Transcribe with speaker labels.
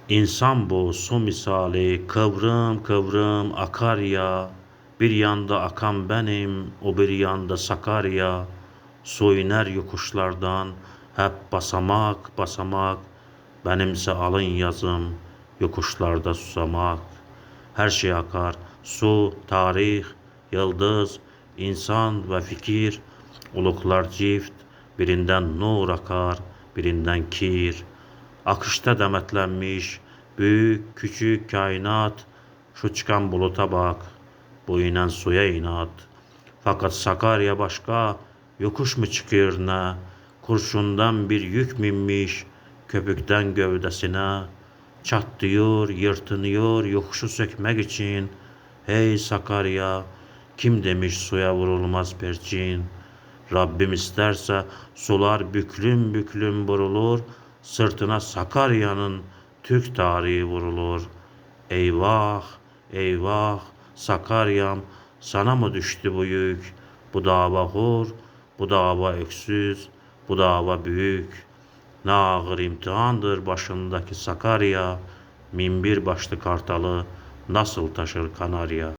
Speaker 1: İnsan bu su misali kıvrım kıvrım akar ya. Bir yanda akan benim, o bir yanda Sakarya. Su iner yokuşlardan, hep basamak basamak. Benimse alın yazım, yokuşlarda susamak. Her şey akar, su, tarih, yıldız, insan ve fikir. Uluklar çift, birinden nur akar, birinden kir. Akışta demetlenmiş büyük küçük kainat. Şu çıkan buluta bak, bu inen suya inat. Fakat Sakarya başka, yokuş mu çıkıyor ne? Kurşundan bir yük minmiş, köpükten gövdesine. Çatlıyor, yırtınıyor yokuşu sökmek için. Hey Sakarya, kim demiş suya vurulmaz perçin? Rabbim isterse sular büklüm büklüm vurulur, sırtına Sakarya'nın Türk tarihi vurulur. Eyvah, eyvah Sakarya'm, sana mı düştü bu yük? Bu dava hor, bu dava öksüz, bu dava büyük. Ne ağır imtihandır başındaki Sakarya, minbir başlı kartalı nasıl taşır Kanarya?